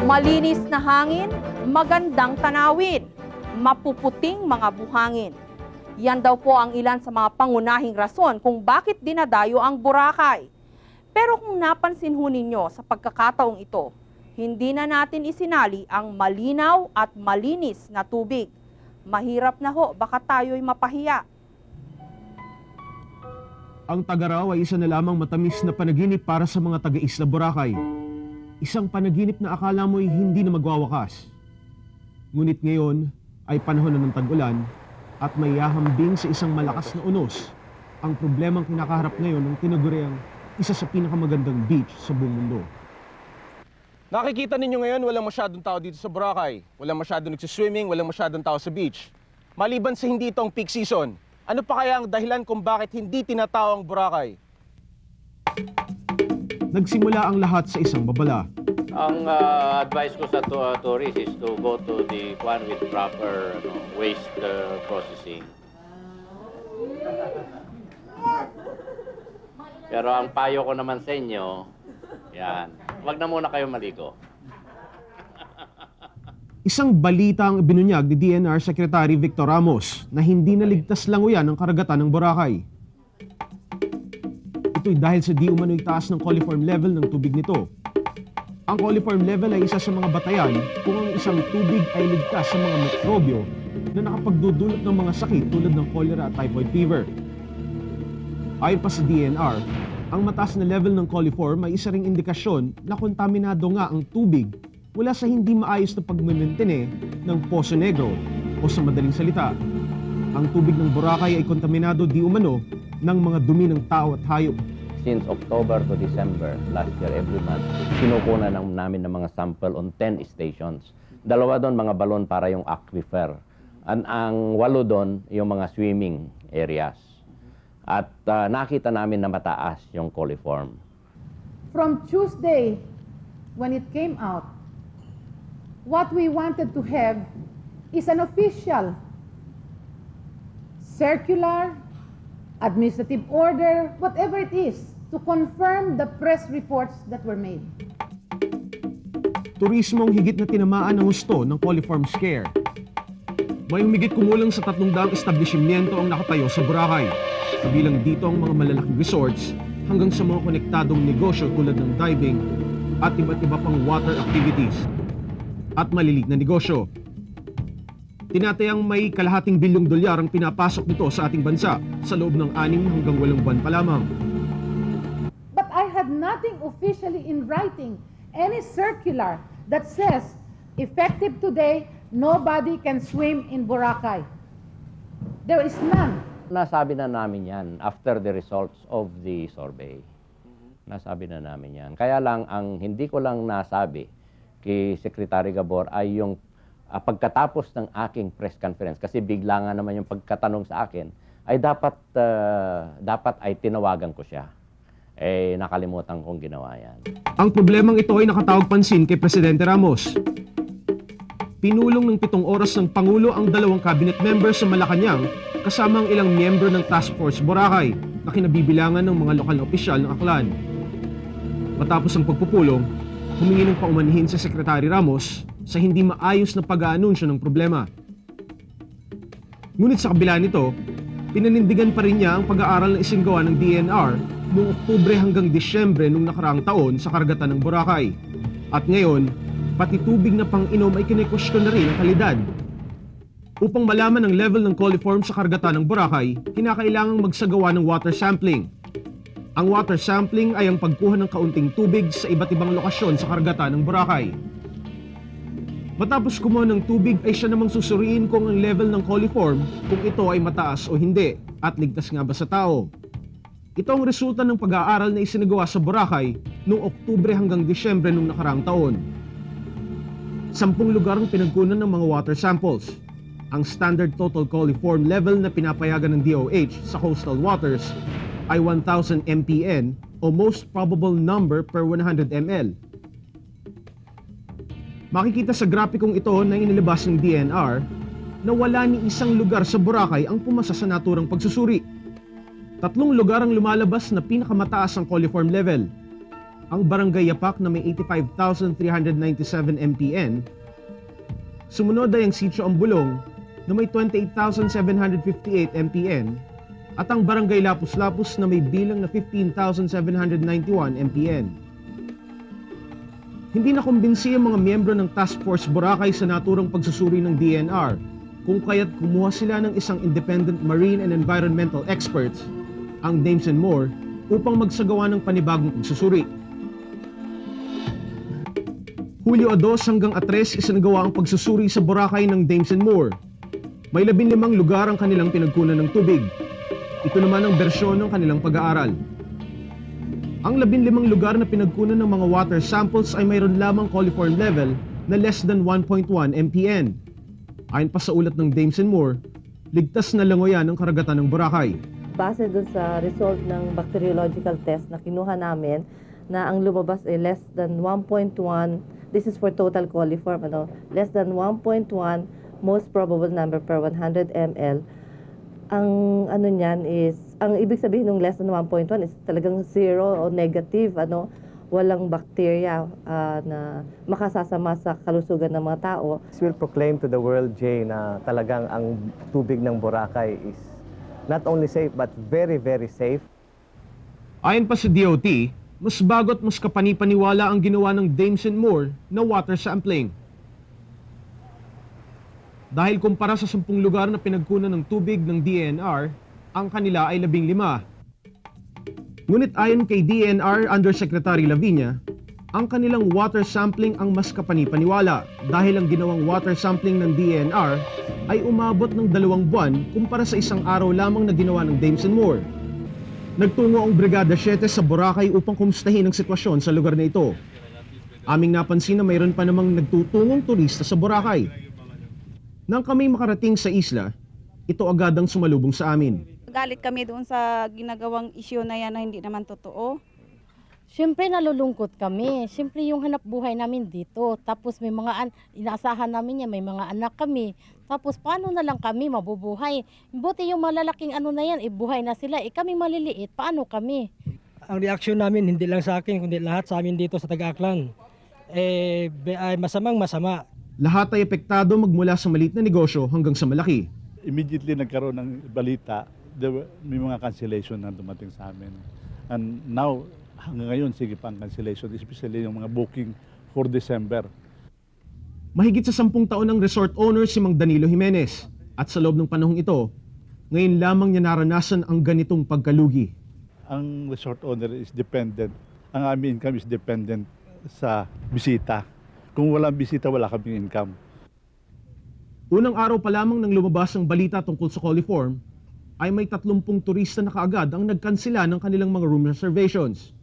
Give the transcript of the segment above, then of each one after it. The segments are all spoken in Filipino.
Malinis na hangin, magandang tanawin, mapuputing mga buhangin. Yan daw po ang ilan sa mga pangunahing rason kung bakit dinadayo ang Boracay. Pero kung napansin ho ninyo sa pagkakataong ito, hindi na natin isinali ang malinaw at malinis na tubig. Mahirap na ho, baka tayo'y mapahiya. Ang Tagaraw ay isa na lamang matamis na panaginip para sa mga taga-isla Boracay. Isang panaginip na akala mo'y hindi na magwawakas. Ngunit ngayon ay panahon na ng tag-ulan at may hahambing sa isang malakas na unos ang problemang kinakaharap ngayon ng tinaguriang isa sa pinakamagandang beach sa buong mundo. Nakikita ninyo ngayon, walang masyadong tao dito sa Boracay. Walang masyadong nagsiswimming, walang masyadong tao sa beach. Maliban sa hindi itong peak season, ano pa kaya ang dahilan kung bakit hindi tinatao ang Boracay? Nagsimula ang lahat sa isang babala. Ang advice ko sa tourists is to go to the one with proper waste processing. Pero ang payo ko naman sa inyo, yan, wag na muna kayo maligo. Isang balita ang binunyag ni DNR Secretary Victor Ramos na hindi naligtas languyan ang karagatan ng Boracay. Ito'y dahil sa di umano'y taas ng coliform level ng tubig nito. Ang coliform level ay isa sa mga batayan kung ang isang tubig ay ligtas sa mga mikrobyo na nakapagdudulot ng mga sakit tulad ng cholera at typhoid fever. Ayon pa sa DNR, ang mataas na level ng coliform ay isa ring indikasyon na kontaminado nga ang tubig mula sa hindi maayos na pagmamentene ng Poso Negro o sa madaling salita, ang tubig ng Boracay ay kontaminado di umano ng mga dumi ng tao at hayop. Since October to December last year, every month, kinukunan namin ng mga sample on 10 stations. 2 doon mga balon para yung aquifer. Ang 8 doon yung mga swimming areas. At nakita namin na mataas yung coliform. From Tuesday, when it came out, what we wanted to have is an official, circular, administrative order, whatever it is, to confirm the press reports that were made. Turismo ang higit na tinamaan ng husto ng coliform scare. May humigit kumulang sa 300 establishmento ang nakatayo sa Boracay. Kabilang dito ang mga malalaking resorts hanggang sa mga konektadong negosyo tulad ng diving at iba't iba pang water activities at maliliit na negosyo. Tinatayang may $250 bilyong ang pinapasok nito sa ating bansa sa loob ng 6 hanggang 8 buwan pa lamang. But I had nothing officially in writing, any circular that says, effective today, nobody can swim in Boracay. There is none. Nasabi na namin yan after the results of the survey. Nasabi na namin yan. Kaya lang, ang hindi ko lang nasabi kay Secretary Gabor ay yung pagkatapos ng aking press conference, kasi bigla nga naman yung pagkatanong sa akin, ay dapat ay tinawagan ko siya. Eh, nakalimutan kong ginawa yan. Ang problemang ito ay nakatawag pansin kay Presidente Ramos. Pinulong ng 7 oras ng Pangulo ang 2 cabinet members sa Malacanang kasama ang ilang miyembro ng Task Force Boracay na kinabibilangan ng mga lokal na opisyal ng Aklan. Matapos ang pagpupulong, humingi ng paumanhin sa Secretary Ramos sa hindi maayos na pag-aanunsyo ng problema. Ngunit sa kabila nito, pinanindigan pa rin niya ang pag-aaral na isinggawa ng DNR noong Oktubre hanggang Disyembre noong nakaraang taon sa karagatan ng Boracay. At ngayon, pati tubig na pang-inom ay kinikwestiyon na rin ang kalidad. Upang malaman ang level ng coliform sa karagatan ng Boracay, kinakailangang magsagawa ng water sampling. Ang water sampling ay ang pagkuha ng kaunting tubig sa iba't ibang lokasyon sa karagatan ng Boracay. Matapos kumuha ng tubig ay siya namang susuriin kung ang level ng coliform kung ito ay mataas o hindi at ligtas nga ba sa tao. Ito ang resulta ng pag-aaral na isinagawa sa Boracay noong Oktubre hanggang Disyembre noong nakaraang taon. 10 lugar ang pinagkunan ng mga water samples. Ang standard total coliform level na pinapayagan ng DOH sa coastal waters ay 1,000 mpn o most probable number per 100 ml. Makikita sa grapikong ito na inilabas ng DNR na wala ni isang lugar sa Boracay ang pumasa sa naturang pagsusuri. 3 lugar ang lumalabas na pinakamataas ang coliform level. ang Barangay Yapak na may 85,397 MPN. Sumunod ay ang Sitio Ambulong na may 28,758 MPN at ang Barangay Lapus-Lapus na may bilang na 15,791 MPN. Hindi nakumbinsi ang mga miyembro ng Task Force Boracay sa naturang pagsusuri ng DNR kung kaya't kumuha sila ng isang independent marine and environmental experts, ang Dames and Moore, upang magsagawa ng panibagong pagsusuri. Hulyo 2 hanggang 3 isinagawa ang pagsusuri sa Boracay ng Dames and Moore. May 15 lugar ang kanilang pinagkunan ng tubig. Ito naman ang bersyon ng kanilang pag-aaral. Ang 15 lugar na pinagkunan ng mga water samples ay mayroon lamang coliform level na less than 1.1 MPN. Ayon pa sa ulat ng Dames and Moore, ligtas na langoyan ang karagatan ng Boracay. Base doon sa result ng bacteriological test na kinuha namin na ang lumabas ay less than 1.1, this is for total coliform, less than 1.1 most probable number per 100 ml. Ang ano niyan is, ang ibig sabihin ng less than 1.1 is talagang zero o negative, walang bacteria na makasasama sa kalusugan ng mga tao. This will proclaim to the world, Jay, na talagang ang tubig ng Boracay is not only safe but very, very safe. Ayon pa sa DOT, mas bago't mas kapani-paniwala ang ginawa ng Dames and Moore na water sampling. Dahil kumpara sa 10 lugar na pinagkunan ng tubig ng DNR, ang kanila ay 15. Ngunit ayon kay DNR Undersecretary Lavinia, ang kanilang water sampling ang mas kapani-paniwala dahil ang ginawang water sampling ng DNR ay umabot ng 2 buwan kumpara sa isang araw lamang na ginawa ng Dames and Moore. Nagtungo ang Brigada 7 sa Boracay upang kumustahin ang sitwasyon sa lugar na ito. Aming napansin na mayroon pa namang nagtutungong turista sa Boracay. Nang kami makarating sa isla, ito agad ang sumalubong sa amin. Galit kami doon sa ginagawang issue na yan na hindi naman totoo. Siyempre nalulungkot kami. Siyempre yung hanap buhay namin dito. Tapos may mga inaasahan namin yan, may mga anak kami. Tapos paano na lang kami mabubuhay? Buti yung malalaking na yan, buhay na sila. Kami maliliit, paano kami? Ang reaksyon namin, hindi lang sa akin, kundi lahat sa amin dito sa Taga-Aklan, ay masamang masama. Lahat ay epektado magmula sa maliit na negosyo hanggang sa malaki. Immediately nagkaroon ng balita, may mga cancellation na dumating sa amin. And now, hanggang ngayon, sige pa ang cancellation, especially yung mga booking for December. Mahigit sa 10 taon ng resort owner si Mang Danilo Jimenez. At sa loob ng panahong ito, ngayon lamang niya naranasan ang ganitong pagkalugi. Ang resort owner is dependent. Ang aming income is dependent sa bisita. Kung walang bisita, wala kaming income. Unang araw pa lamang nang lumabas ang balita tungkol sa coliform, ay may 30 turista na kaagad ang nagkansela ng kanilang mga room reservations.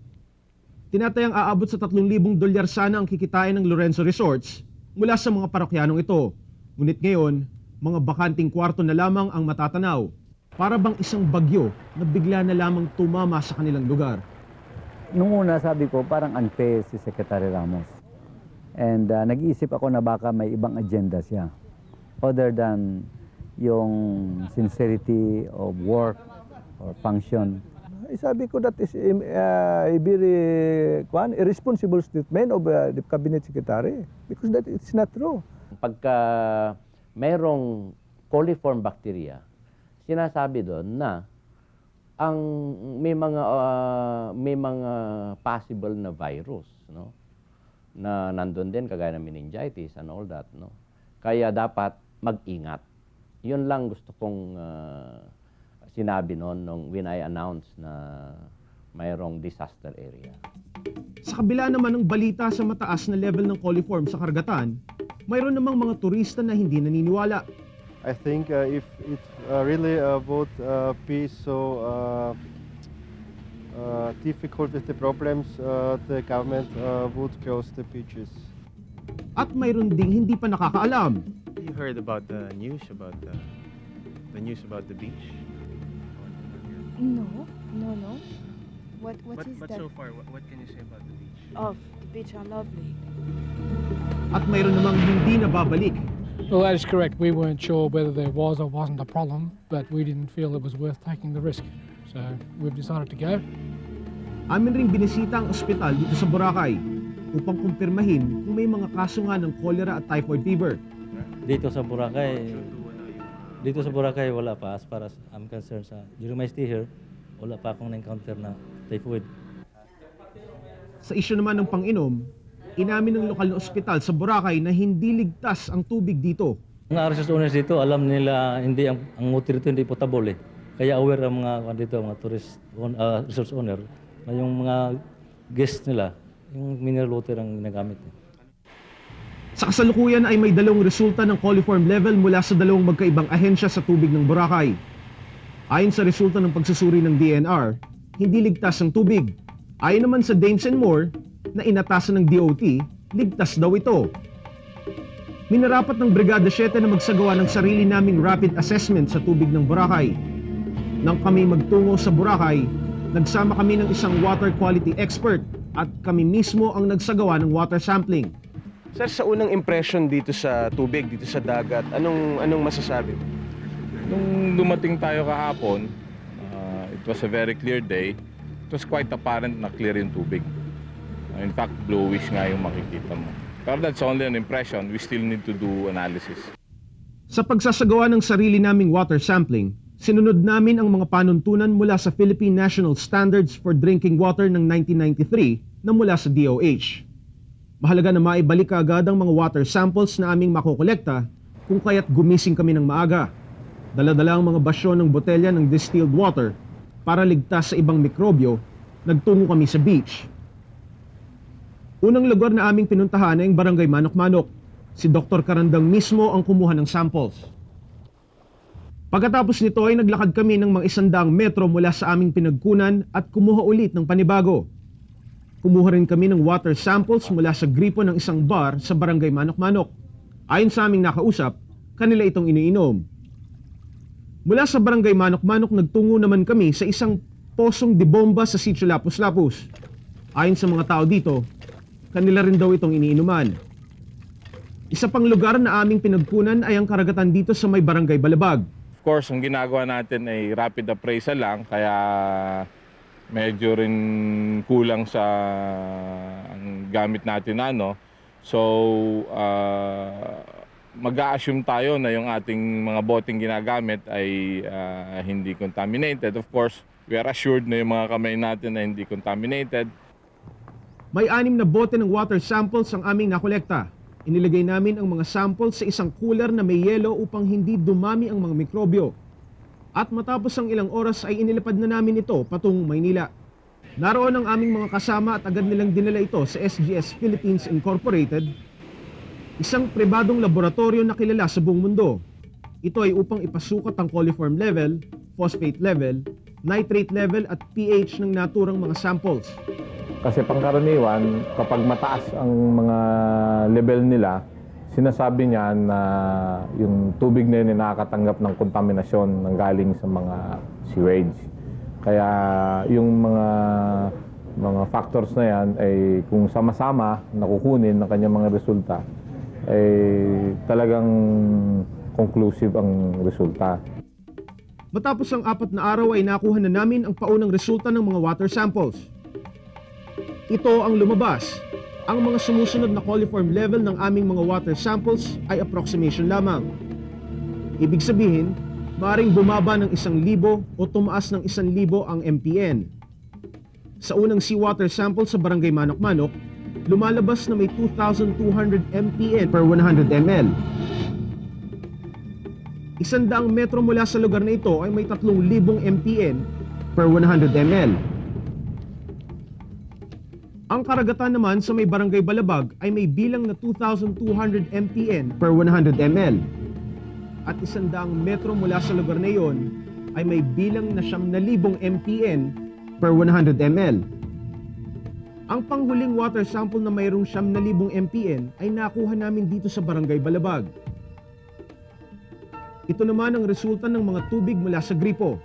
Tinatayang aabot sa $3,000 sana ang kikitain ng Lorenzo Resorts mula sa mga parokyanong ito. Ngunit ngayon, mga bakanting kwarto na lamang ang matatanaw. Para bang isang bagyo na bigla na lamang tumama sa kanilang lugar. Nung una sabi ko, parang unfair si Secretary Ramos. And nag-iisip ako na baka may ibang agenda siya. Other than yung sincerity of work or function. Sabi ko that is a very irresponsible statement of the cabinet secretary because that it's not true. Pagka mayroong coliform bacteria, sinasabi doon na ang may mga possible na virus, no? Na nandun din kagaya ng meningitis and all that, no? Kaya dapat mag-ingat. Yun lang gusto kong sinabi noon when I announced na mayroong disaster area. Sa kabila naman ng balita sa mataas na level ng coliform sa karagatan, mayroon namang mga turista na hindi naniniwala. I think if it's really about peace, so difficult with the problems, the government would close the beaches. At mayroon ding hindi pa nakakaalam. You heard about the news about the news about the beach? No. What is but that? so far, what can you say about the beach? Oh, the beach are lovely. At mayroon namang hindi nababalik. Well, that is correct. We weren't sure whether there was or wasn't a problem, but we didn't feel it was worth taking the risk. So we've decided to go. Amin ring binisita ang ospital dito sa Boracay upang kumpirmahin kung may mga kaso nga ng cholera at typhoid fever. Dito sa Boracay wala pa as far as I'm concerned. During my stay here, wala pa akong na-encounter na typhoid. Sa isyu naman ng pang-inom, inamin ng lokal na ospital sa Boracay na hindi ligtas ang tubig dito. Mga resource owners dito, alam nila hindi ang water dito hindi potable eh. Kaya aware ang mga tourist resource owner na yung mga guests nila, yung mineral water ang ginagamit. Sa kasalukuyan ay may dalawang resulta ng coliform level mula sa dalawang magkaibang ahensya sa tubig ng Boracay. Ayon sa resulta ng pagsusuri ng DNR, hindi ligtas ang tubig. Ayon naman sa Dames and Moore, na inatasan ng DOT, ligtas daw ito. Minarapat ng Brigada 7 na magsagawa ng sarili naming rapid assessment sa tubig ng Boracay. Nang kami magtungo sa Boracay, nagsama kami ng isang water quality expert at kami mismo ang nagsagawa ng water sampling. Sir, sa unang impression dito sa tubig, dito sa dagat, anong masasabi? Nung dumating tayo kahapon, it was a very clear day. It was quite apparent na clear yung tubig. In fact, bluish nga yung makikita mo. Pero that's only an impression. We still need to do analysis. Sa pagsasagawa ng sarili naming water sampling, sinunod namin ang mga panuntunan mula sa Philippine National Standards for Drinking Water ng 1993 na mula sa DOH. Mahalaga na maibalik agad ang mga water samples na aming makokolekta kung kaya't gumising kami ng maaga. Dala-dala ang mga basyon ng botelya ng distilled water para ligtas sa ibang mikrobyo, nagtungo kami sa beach. Unang lugar na aming pinuntahan ay ang Barangay Manok-Manok. Si Dr. Karandang mismo ang kumuha ng samples. Pagkatapos nito ay naglakad kami ng mga 100 metro mula sa aming pinagkunan at kumuha ulit ng panibago. Kumuha rin kami ng water samples mula sa gripo ng isang bar sa Barangay Manok-Manok. Ayon sa aming nakausap, kanila itong iniinom. Mula sa Barangay Manok-Manok, nagtungo naman kami sa isang posong dibomba sa Sitio Lapus-Lapus. Ayon sa mga tao dito, kanila rin daw itong iniinuman. Isa pang lugar na aming pinagkunan ay ang karagatan dito sa may Barangay Balabag. Of course, ang ginagawa natin ay rapid appraisal lang, kaya medyo rin kulang sa ang gamit natin So, mag-a-assume tayo na yung ating mga boteng ginagamit ay hindi contaminated. Of course, we are assured na yung mga kamay natin ay hindi contaminated. May 6 na bote ng water samples ang aming nakolekta. Inilagay namin ang mga samples sa isang cooler na may yelo upang hindi dumami ang mga mikrobyo. At matapos ang ilang oras ay inilapad na namin ito patungong Maynila. Naroon ang aming mga kasama at agad nilang dinala ito sa SGS Philippines Incorporated, isang pribadong laboratorio na kilala sa buong mundo. Ito ay upang ipasukat ang coliform level, phosphate level, nitrate level at pH ng naturang mga samples. Kasi pangkaraniwan, kapag mataas ang mga level nila, sinasabi niya na yung tubig na yun ay nakakatanggap ng kontaminasyon ng galing sa mga sewage. Kaya yung mga factors na yan ay kung sama-sama nakukunin ng kanyang mga resulta, ay talagang conclusive ang resulta. Matapos ang 4 na araw ay nakuha na namin ang paunang resulta ng mga water samples. Ito ang lumabas. Ang mga sumusunod na coliform level ng aming mga water samples ay approximation lamang. Ibig sabihin, maaaring bumaba ng 1,000 o tumaas ng 1,000 ang MPN. Sa unang seawater sample sa Barangay Manok-Manok, lumalabas na may 2,200 MPN per 100 ml. 100 metro mula sa lugar na ito ay may 3,000 MPN per 100 ml. Ang karagatan naman sa may Barangay Balabag ay may bilang na 2,200 MPN per 100 ml. At 100 metro mula sa lugar na iyon ay may bilang na 9,000 MPN per 100 ml. Ang panghuling water sample na mayroong 9,000 MPN ay nakuha namin dito sa Barangay Balabag. Ito naman ang resulta ng mga tubig mula sa gripo.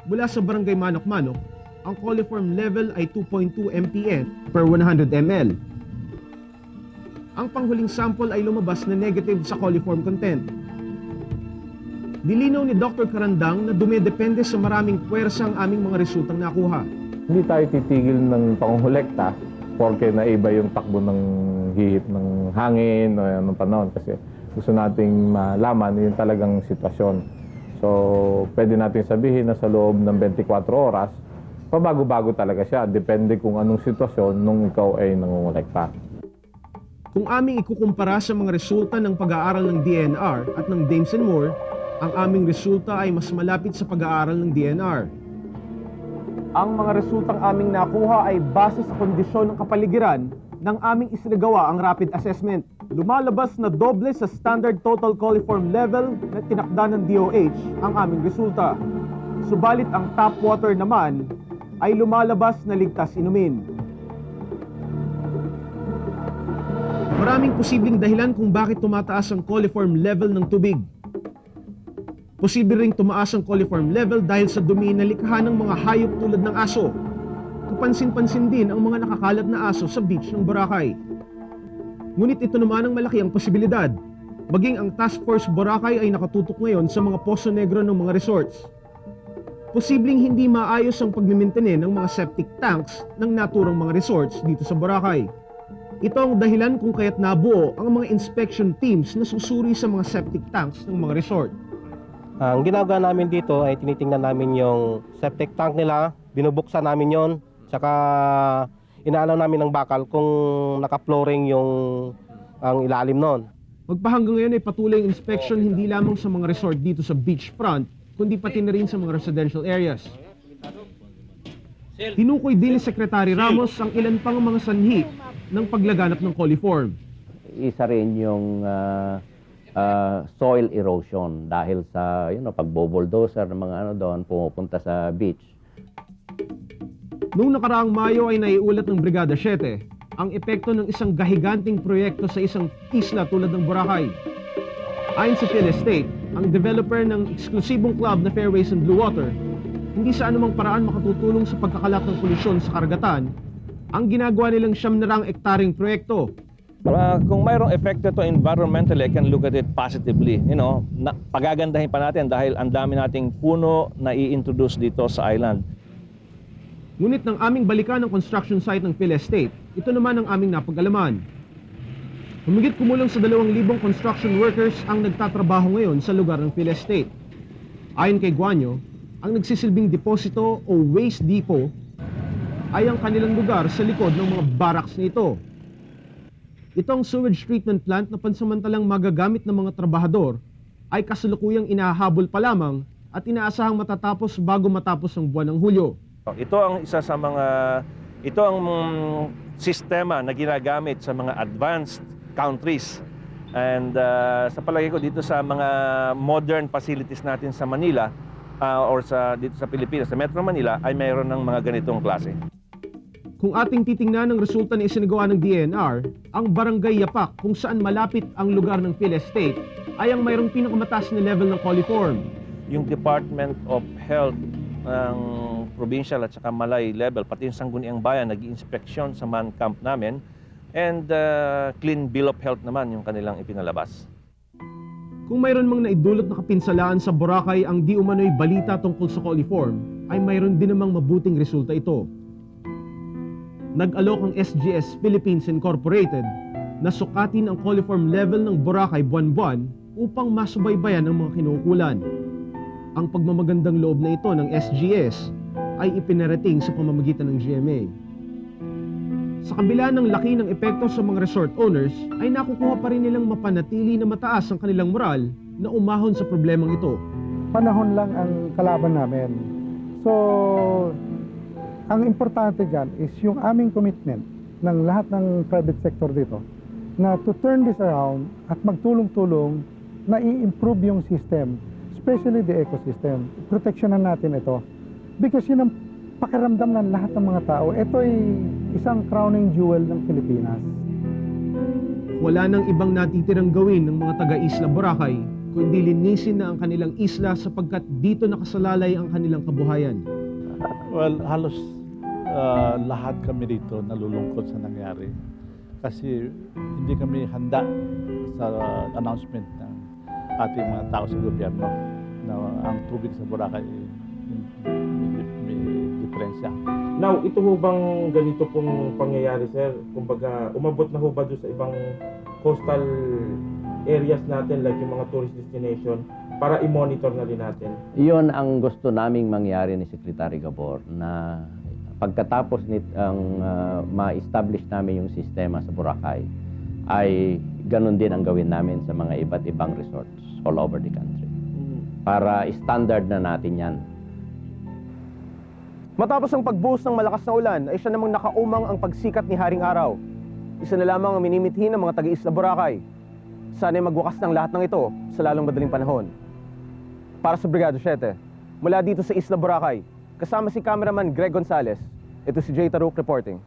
Mula sa Barangay Manok-Manok, ang coliform level ay 2.2 MPN per 100 ml. Ang panghuling sample ay lumabas na negative sa coliform content. Nilinaw ni Dr. Karandang na dumedepende sa maraming puwersa ang aming mga resultang nakuha. Hindi tayo titigil ng pangungulekta porque naiba yung takbo ng hihip ng hangin o anong panahon kasi gusto nating malaman yung talagang sitwasyon. So, pwede natin sabihin na sa loob ng 24 oras, pabago-bago talaga siya. Depende kung anong sitwasyon nung ikaw ay nangungulekta. Kung aming ikukumpara sa mga resulta ng pag-aaral ng DNR at ng Dames and Moore, ang aming resulta ay mas malapit sa pag-aaral ng DNR. Ang mga resultang aming nakuha ay base sa kondisyon ng kapaligiran ng aming isinagawa ang rapid assessment. Lumalabas na doble sa standard total coliform level na tinakda ng DOH ang aming resulta. Subalit ang tap water naman ay lumalabas na ligtas inumin. Maraming posibleng dahilan kung bakit tumataas ang coliform level ng tubig. Posible ring tumaas ang coliform level dahil sa dumi na likha ng mga hayop tulad ng aso. Kapansin-pansin din ang mga nakakalat na aso sa beach ng Boracay. Ngunit ito naman ang malaki ang posibilidad. Maging ang Task Force Boracay ay nakatutok ngayon sa mga poso negro ng mga resorts. Posibleng hindi maayos ang pagmimaintain ng mga septic tanks ng naturang mga resorts dito sa Boracay. Ito ang dahilan kung kaya't nabuo ang mga inspection teams na susuri sa mga septic tanks ng mga resort. Ang ginagawa namin dito ay tinitingnan namin yung septic tank nila, binubuksan namin yon, tsaka inaalaw namin ng bakal kung naka-flooring yung ang ilalim nun. Magpahanggang ngayon ay patuloy ang inspection hindi lamang sa mga resort dito sa beachfront, kundi pati na rin sa mga residential areas. Tinukoy din ni Secretary Ramos ang ilan pang mga sanhi ng paglaganap ng coliform. Isa rin yung soil erosion dahil sa pagbo-bulldozer ng mga doon pumupunta sa beach. Noong nakaraang Mayo ay naiulat ng Brigada 7 ang epekto ng isang gahiganting proyekto sa isang isla tulad ng Boracay. Ayon sa PhilEstate, ang developer ng eksklusibong club na Fairways and Blue Water, hindi sa anumang paraan makatutulong sa pagkakalat ng polusyon sa karagatan ang ginagawa nilang 9 ektaryeng proyekto. Kung mayroong epekto to environmentally, I can look at it positively. Pagagandahin pa natin dahil ang dami nating puno na i-introduce dito sa island. Ngunit nang aming balikan ang construction site ng PhilEstate, ito naman ang aming napag-alaman. Humigit kumulang sa 2,000 construction workers ang nagtatrabaho ngayon sa lugar ng PhilEstate. Ayon kay Guanyo, ang nagsisilbing deposito o waste depot ay ang kanilang lugar sa likod ng mga barracks nito. Itong sewage treatment plant na pansamantalang magagamit ng mga trabahador ay kasalukuyang inahabol pa lamang at inaasahang matatapos bago matapos ang buwan ng Hulyo. Ito ang isa sa ito ang sistema na ginagamit sa mga advanced countries. And sa palagay ko dito sa mga modern facilities natin sa Manila or dito sa Pilipinas, sa Metro Manila, ay mayroon ng mga ganitong klase. Kung ating titingnan ang resulta na isinagawa ng DNR, ang Barangay Yapak kung saan malapit ang lugar ng PhilEstate ay ang mayroong pinakamataas na level ng coliform. Yung Department of Health ng provincial at saka Malay level, pati yung Sangguniang Bayan, nag-i-inspeksyon sa man camp namin, and clean bill of health naman yung kanilang ipinalabas. Kung mayroon mang naidulot na kapinsalaan sa Boracay ang di umano'y balita tungkol sa coliform, ay mayroon din namang mabuting resulta ito. Nag-alok ang SGS Philippines Incorporated na sukatin ang coliform level ng Boracay buwan-buwan upang masubaybayan ang mga kinukulan. Ang pagmamagandang loob na ito ng SGS ay ipinarating sa pamamagitan ng GMA. Sa kabila ng laki ng epekto sa mga resort owners, ay nakukuha pa rin nilang mapanatili na mataas ang kanilang moral na umahon sa problemang ito. Panahon lang ang kalaban namin. So, ang importante dyan is yung aming commitment ng lahat ng private sector dito na to turn this around at magtulong-tulong na i-improve yung system, especially the ecosystem. Proteksyonan natin ito. Because yun ang pakiramdam ng lahat ng mga tao. Ito ay isang crowning jewel ng Pilipinas. Wala nang ibang natitirang gawin ng mga taga-Isla Boracay kundi linisin na ang kanilang isla sapagkat dito nakasalalay ang kanilang kabuhayan. Well, halos lahat kami dito nalulungkot sa nangyari kasi hindi kami handa sa announcement ng ating mga tao sa gobyerno na ang tubig sa Boracay may diferensya. Now, ito ho bang ganito pong pangyayari, sir? Kumbaga, umabot na ho ba doon sa ibang coastal areas natin, like yung mga tourist destination, para i-monitor na rin natin? Iyon ang gusto naming mangyari ni Secretary Gabor, na pagkatapos ma-establish namin yung sistema sa Boracay, ay ganun din ang gawin namin sa mga iba't ibang resorts all over the country. Para standard na natin yan. Matapos ang pagbuhos ng malakas na ulan, ay siya namang nakaumang ang pagsikat ni Haring Araw. Isa na lamang ang minimithi ng mga taga-Isla Boracay. Sana'y magwakas ng lahat ng ito sa lalong madaling panahon. Para sa Brigada 7, mula dito sa Isla Boracay, kasama si cameraman Greg Gonzales, ito si Jay Taruk reporting.